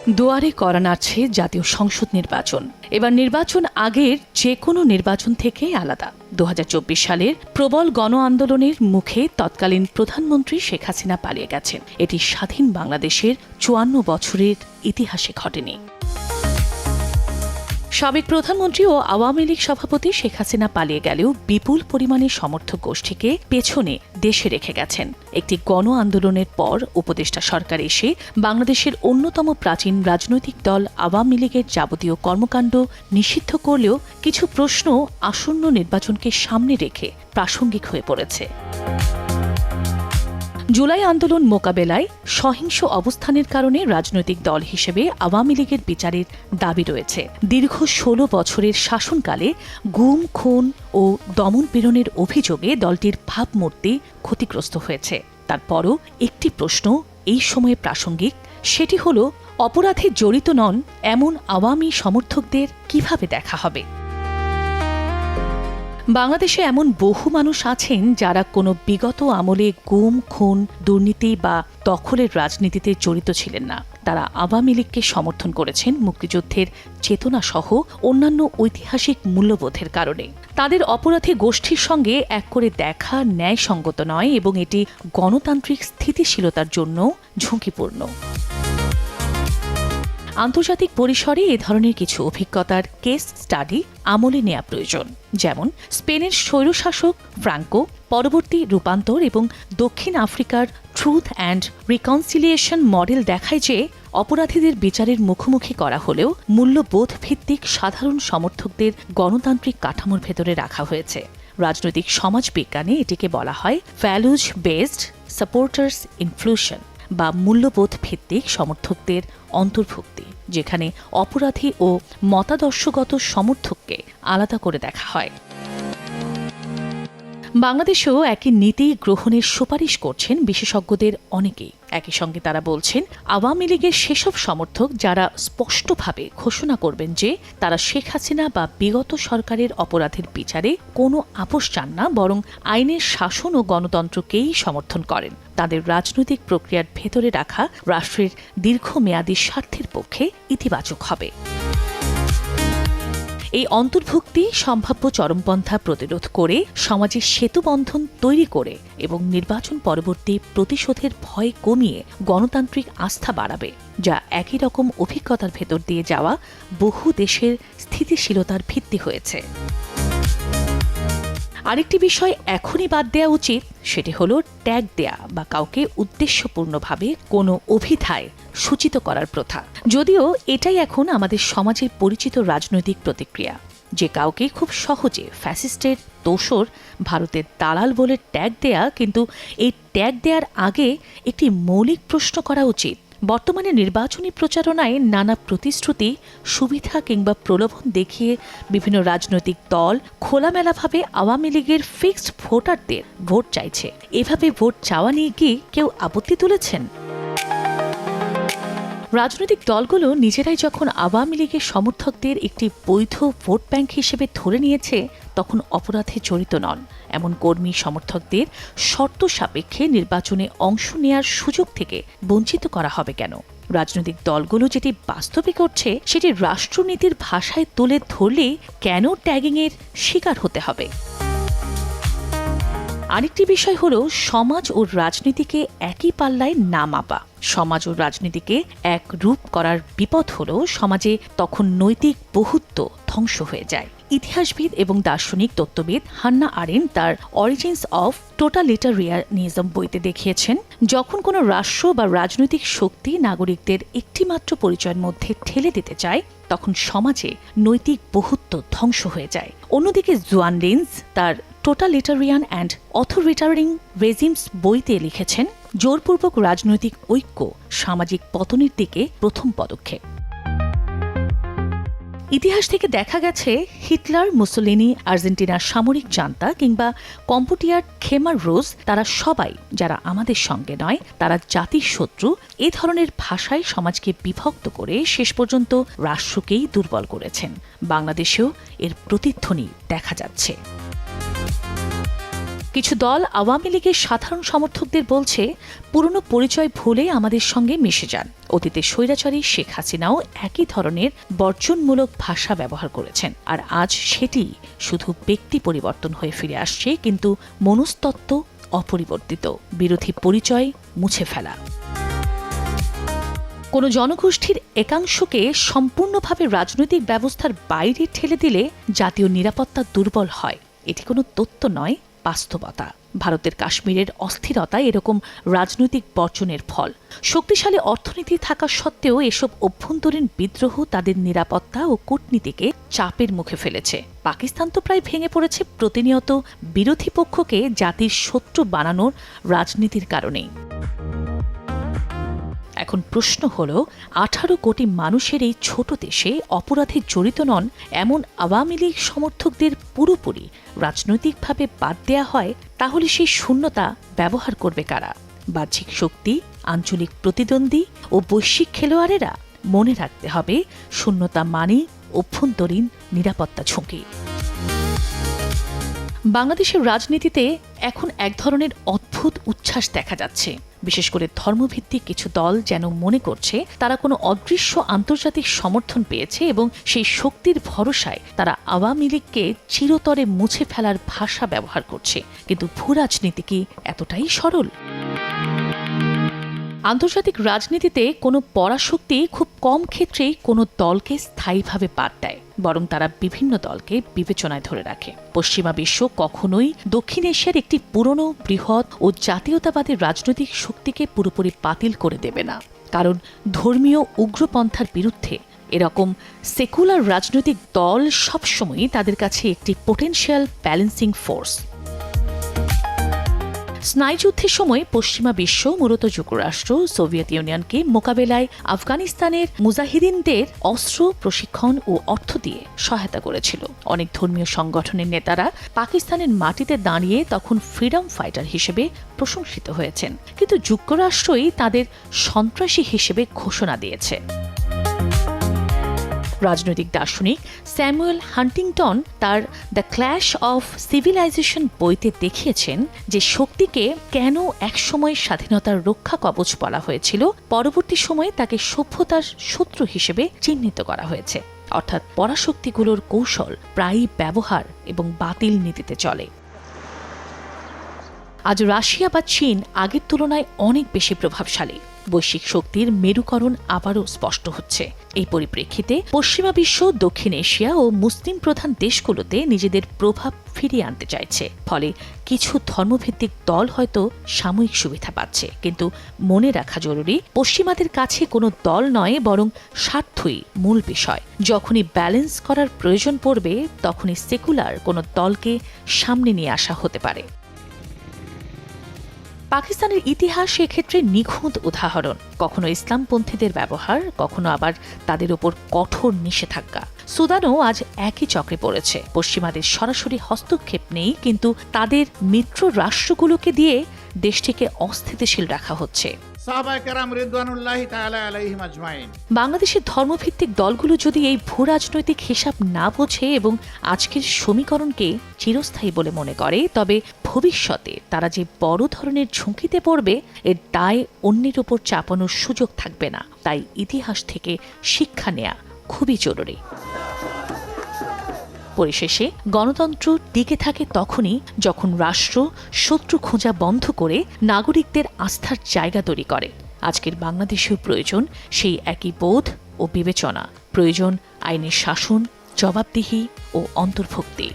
দুয়ারে কড়া নাড়ছে জাতীয় সংসদ নির্বাচন। এবার নির্বাচন আগের যে কোনো নির্বাচন থেকে আলাদা। 2024 সালের প্রবল গণ আন্দোলনের মুখে তৎকালীন প্রধানমন্ত্রী শেখ হাসিনা পালিয়ে গেছেন। এটি স্বাধীন বাংলাদেশের 54 বছরের ইতিহাসে ঘটেনি। সাবেক প্রধানমন্ত্রী ও আওয়ামী লীগ সভাপতি শেখ হাসিনা পালিয়ে গেলেও বিপুল পরিমাণে সমর্থক গোষ্ঠীকে পেছনে দেশে রেখে গেছেন। একটি গণ আন্দোলনের পর উপদেষ্টা সরকার এসে বাংলাদেশের অন্যতম প্রাচীন রাজনৈতিক দল আওয়ামী লীগের যাবতীয় কর্মকাণ্ড নিষিদ্ধ করলেও কিছু প্রশ্ন আসন্ন নির্বাচনকে সামনে রেখে প্রাসঙ্গিক হয়ে পড়েছে। জুলাই আন্দোলন মোকাবেলায় সহিংস অবস্থানের কারণে রাজনৈতিক দল হিসেবে আওয়ামী লীগের বিচারের দাবি রয়েছে। দীর্ঘ 16 বছরের শাসনকালে গুম, খুন ও দমন-পীড়নের অভিযোগে দলটির ভাবমূর্তি ক্ষতিগ্রস্ত হয়েছে। তারপরও একটি প্রশ্ন এই সময়ে প্রাসঙ্গিক, সেটি হল অপরাধে জড়িত নন এমন আওয়ামী সমর্থকদের কিভাবে দেখা হবে। বাংলাদেশে এমন বহু মানুষ আছেন যারা কোনো বিগত আমলে গুম, খুন, দুর্নীতি বা দখলের রাজনীতিতে জড়িত ছিলেন না। তারা আওয়ামী লীগকে সমর্থন করেছেন মুক্তিযুদ্ধের চেতনাসহ অন্যান্য ঐতিহাসিক মূল্যবোধের কারণে। তাদের অপরাধী গোষ্ঠীর সঙ্গে এক করে দেখা ন্যায়সঙ্গত নয় এবং এটি গণতান্ত্রিক স্থিতিশীলতার জন্য ঝুঁকিপূর্ণ। আন্তর্জাতিক পরিসরে এ ধরনের কিছু অভিজ্ঞতার কেস স্টাডি আমলে নেওয়া প্রয়োজন। যেমন স্পেনের স্বৈরশাসক ফ্রাঙ্কো, পরবর্তী রূপান্তর এবং দক্ষিণ আফ্রিকার ট্রুথ অ্যান্ড রিকনসিলিয়েশন মডেল দেখায় যে অপরাধীদের বিচারের মুখোমুখি করা হলেও মূল্যবোধ ভিত্তিক সাধারণ সমর্থকদের গণতান্ত্রিক কাঠামোর ভেতরে রাখা হয়েছে। রাজনৈতিক সমাজবিজ্ঞানে এটিকে বলা হয় ভ্যালুজ বেসড সাপোর্টার্স ইনফ্লুশন বা মূল্যবোধ ভিত্তিক সমর্থকদের অন্তর্ভুক্তি, যেখানে অপরাধী ও মতাদর্শগত সমর্থককে আলাদা করে দেখা হয়। বাংলাদেশেও একই নীতি গ্রহণের সুপারিশ করছেন বিশেষজ্ঞদের অনেকেই। একই সঙ্গে তারা বলছেন আওয়ামী লীগের সেসব সমর্থক যারা স্পষ্টভাবে ঘোষণা করবেন যে তারা শেখ হাসিনা বা বিগত সরকারের অপরাধের বিচারে কোনো আপোষ চান না, বরং আইনের শাসন ও গণতন্ত্রকেই সমর্থন করেন, তাদের রাজনৈতিক প্রক্রিয়ার ভেতরে রাখা রাষ্ট্রের দীর্ঘমেয়াদী স্বার্থের পক্ষে ইতিবাচক হবে। এই অন্তর্ভুক্তি সম্ভাব্য চরমপন্থা প্রতিরোধ করে সমাজে সেতুবন্ধন তৈরি করে এবং নির্বাচন পরবর্তী প্রতিশোধের ভয় কমিয়ে গণতান্ত্রিক আস্থা বাড়াবে, যা একই রকম অভিজ্ঞতার ভেতর দিয়ে যাওয়া বহু দেশের স্থিতিশীলতার ভিত্তি হয়েছে। আরেকটি বিষয় এখনই বাদ দেওয়া উচিত, সেটি হলো ট্যাগ দেয়া বা কাউকে উদ্দেশ্যপূর্ণভাবে কোনো অভিধায় সূচিত করার প্রথা। যদিও এটাই এখন আমাদের সমাজের পরিচিত রাজনৈতিক প্রতিক্রিয়া, যে কাউকে খুব সহজে ফ্যাসিস্টের দোসর, ভারতের দালাল বলে ট্যাগ দেয়া। কিন্তু এই ট্যাগ দেওয়ার আগে একটি মৌলিক প্রশ্ন করা উচিত, বর্তমানে নির্বাচনী প্রচারণায় নানা প্রতিশ্রুতি, সুবিধা কিংবা প্রলোভন দেখিয়ে বিভিন্ন রাজনৈতিক দল খোলামেলাভাবে আওয়ামী লীগের ফিক্সড ভোটারদের ভোট চাইছে। এভাবে ভোট চাওয়া নিয়ে কি কেউ আপত্তি তুলেছেন? রাজনৈতিক দলগুলো নিজেরাই যখন আওয়ামী লীগের সমর্থকদের একটি বৈধ ভোট ব্যাংক হিসেবে ধরে নিয়েছে, তখন অপরাধে জড়িত নন এমন কর্মী সমর্থকদের শর্ত সাপেক্ষে নির্বাচনে অংশ নেয়ার সুযোগ থেকে বঞ্চিত করা হবে কেন? রাজনৈতিক দলগুলো যেটি বাস্তবে করছে সেটি রাষ্ট্রনীতির ভাষায় তুলে ধরলে কেন ট্যাগিংয়ের শিকার হতে হবে? আরেকটি বিষয় হলো সমাজ ও রাজনীতিকে একই পাল্লায় না মাপা। সমাজ ও রাজনীতিকে এক রূপ করার বিপদ হলো সমাজে তখন নৈতিক বহুত্ব ধ্বংস হয়ে যায়। ইতিহাসবিদ এবং দার্শনিক তত্ত্ববিদ হান্না আরেন্ট তার অরিজিনস অফ টোটালিটারিয়ানিজম বইতে দেখিয়েছেন, যখন কোনো রাষ্ট্র বা রাজনৈতিক শক্তি নাগরিকদের একটিমাত্র পরিচয়ের মধ্যে ঠেলে দিতে চায়, তখন সমাজে নৈতিক বহুত্ব ধ্বংস হয়ে যায়। অন্যদিকে জোয়ান লিন্স তার টোটালিটারিয়ান অ্যান্ড অথরিটারিং রেজিমস বইতে লিখেছেন, জোরপূর্বক রাজনৈতিক ঐক্য সামাজিক পতনের দিকে প্রথম পদক্ষেপ। ইতিহাস থেকে দেখা গেছে হিটলার, মুসোলিনি, আর্জেন্টিনার সামরিক জান্তা কিংবা কম্বোডিয়ার খেমার রোজ, তারা সবাই যারা আমাদের সঙ্গে নয়, তারা জাতির শত্রু, এ ধরনের ভাষায় সমাজকে বিভক্ত করে শেষ পর্যন্ত রাষ্ট্রকেই দুর্বল করেছেন। বাংলাদেশেও এর প্রতিধ্বনি দেখা যাচ্ছে। কিছু দল আওয়ামী লীগের সাধারণ সমর্থকদের বলছে, পুরনো পরিচয় ভুলে আমাদের সঙ্গে মিশে যান। অতীতে স্বৈরাচারী শেখ হাসিনাও একই ধরনের বর্জনমূলক ভাষা ব্যবহার করেছেন, আর আজ সেটি শুধু ব্যক্তি পরিবর্তন হয়ে ফিরে আসছে, কিন্তু মনস্তত্ত্ব অপরিবর্তিত। বিরোধী পরিচয় মুছে ফেলা। কোনো জনগোষ্ঠীর একাংশকে সম্পূর্ণভাবে রাজনৈতিক ব্যবস্থার বাইরে ঠেলে দিলে জাতীয় নিরাপত্তা দুর্বল হয়। এটি কোনো তত্ত্ব নয়, বাস্তবতা। ভারতের কাশ্মীরের অস্থিরতা এরকম রাজনৈতিক বর্জনের ফল। শক্তিশালী অর্থনীতি থাকা সত্ত্বেও এসব অভ্যন্তরীণ বিদ্রোহ তাদের নিরাপত্তা ও কূটনীতিকে চাপের মুখে ফেলেছে। পাকিস্তান তো প্রায় ভেঙে পড়েছে প্রতিনিয়ত বিরোধী পক্ষকে জাতির শত্রু বানানোর রাজনীতির কারণেই। এখন প্রশ্ন হলো, 18 কোটি মানুষের এই ছোট দেশে অপরাধে জড়িত নন এমন আওয়ামী লীগ সমর্থকদের পুরোপুরি রাজনৈতিকভাবে বাদ দেয়া হয়, তাহলে সেই শূন্যতা ব্যবহার করবে কারা? বাহ্যিক শক্তি, আঞ্চলিক প্রতিদ্বন্দ্বী ও বৈশ্বিক খেলোয়াড়েরা? মনে রাখতে হবে, শূন্যতা মানে অভ্যন্তরীণ নিরাপত্তা ঝুঁকি। বাংলাদেশের রাজনীতিতে এখন এক ধরনের অদ্ভুত উচ্ছ্বাস দেখা যাচ্ছে। বিশেষ করে ধর্মভিত্তিক কিছু দল যেন মনে করছে তারা কোনো অদৃশ্য আন্তর্জাতিক সমর্থন পেয়েছে এবং সেই শক্তির ভরসায় তারা আওয়ামী লীগকে চিরতরে মুছে ফেলার ভাষা ব্যবহার করছে। কিন্তু ভূরাজনীতি কি এতটাই সরল? আন্তর্জাতিক রাজনীতিতে কোনো পরাশক্তি খুব কম ক্ষেত্রেই কোনো দলকে স্থায়ীভাবে বাদ দেয়, বরং তারা বিভিন্ন দলকে বিবেচনায় ধরে রাখে। পশ্চিমা বিশ্ব কখনোই দক্ষিণ এশিয়ার একটি পুরনো, বৃহৎ ও জাতীয়তাবাদী রাজনৈতিক শক্তিকে পুরোপুরি বাতিল করে দেবে না, কারণ ধর্মীয় উগ্রপন্থার বিরুদ্ধে এরকম সেকুলার রাজনৈতিক দল সবসময়ই তাদের কাছে একটি পোটেনশিয়াল ব্যালেন্সিং ফোর্স। স্নায়ুযুদ্ধের সময় পশ্চিমা বিশ্ব, মূলত যুক্তরাষ্ট্র, সোভিয়েত ইউনিয়নকে মোকাবেলায় আফগানিস্তানের মুজাহিদিনদের অস্ত্র, প্রশিক্ষণ ও অর্থ দিয়ে সহায়তা করেছিল। অনেক ধর্মীয় সংগঠনের নেতারা পাকিস্তানের মাটিতে দাঁড়িয়ে তখন ফ্রিডম ফাইটার হিসেবে প্রশংসিত হয়েছেন, কিন্তু যুক্তরাষ্ট্রই তাদের সন্ত্রাসী হিসেবে ঘোষণা দিয়েছে। রাজনৈতিক দার্শনিক স্যামুয়েল হান্টিংটন তার দ্য ক্ল্যাশ অফ সিভিলাইজেশন বইতে দেখিয়েছেন যে শক্তিকে কেন একসময় স্বাধীনতার রক্ষা কবচ বলা হয়েছিল, পরবর্তী সময়ে তাকে সভ্যতার শত্রু হিসেবে চিহ্নিত করা হয়েছে। অর্থাৎ পরাশক্তিগুলোর কৌশল প্রায়ই ব্যবহার এবং বাতিল নীতিতে চলে। আজ রাশিয়া বা চীন আগের তুলনায় অনেক বেশি প্রভাবশালী। বৈশ্বিক শক্তির মেরুকরণ আবারও স্পষ্ট হচ্ছে। এই পরিপ্রেক্ষিতে পশ্চিমা বিশ্ব, দক্ষিণ এশিয়া ও মুসলিম প্রধান দেশগুলোতে নিজেদের প্রভাব ফিরিয়ে আনতে চাইছে। ফলে কিছু ধর্মভিত্তিক দল হয়তো সাময়িক সুবিধা পাচ্ছে, কিন্তু মনে রাখা জরুরি, পশ্চিমাদের কাছে কোনো দল নয়, বরং স্বার্থই মূল বিষয়। যখনই ব্যালেন্স করার প্রয়োজন পড়বে, তখনই সেকুলার কোনো দলকে সামনে নিয়ে আসা হতে পারে। পাকিস্তানের ইতিহাস এক্ষেত্রে নিখুঁত উদাহরণ। কখনো ইসলামপন্থীদের ব্যবহার, কখনো আবার তাদের উপর কঠোর নিষেধাজ্ঞা। সুদানও আজ একই চক্রে পড়েছে। পশ্চিমাদের সরাসরি হস্তক্ষেপ নেই, কিন্তু তাদের মিত্র রাষ্ট্রগুলোকে দিয়ে দেশটিকে অস্থিতিশীল রাখা হচ্ছে। বাংলাদেশের ধর্মভিত্তিক দলগুলো যদি এই ভূরাজনৈতিক হিসাব না বোঝে এবং আজকের সমীকরণকে চিরস্থায়ী বলে মনে করে, তবে ভবিষ্যতে তারা যে বড় ধরনের ঝুঁকিতে পড়বে, এর দায় অন্যের উপর চাপানোর সুযোগ থাকবে না। তাই ইতিহাস থেকে শিক্ষা নেওয়া খুবই জরুরি। পরিশেষে গণতন্ত্র টিকে থাকে তখনই যখন রাষ্ট্র শত্রু খোঁজা বন্ধ করে নাগরিকদের আস্থার জায়গা তৈরি করে। আজকের বাংলাদেশেও প্রয়োজন সেই একই বোধ ও বিবেচনা। প্রয়োজন আইনের শাসন, জবাবদিহি ও অন্তর্ভুক্তি।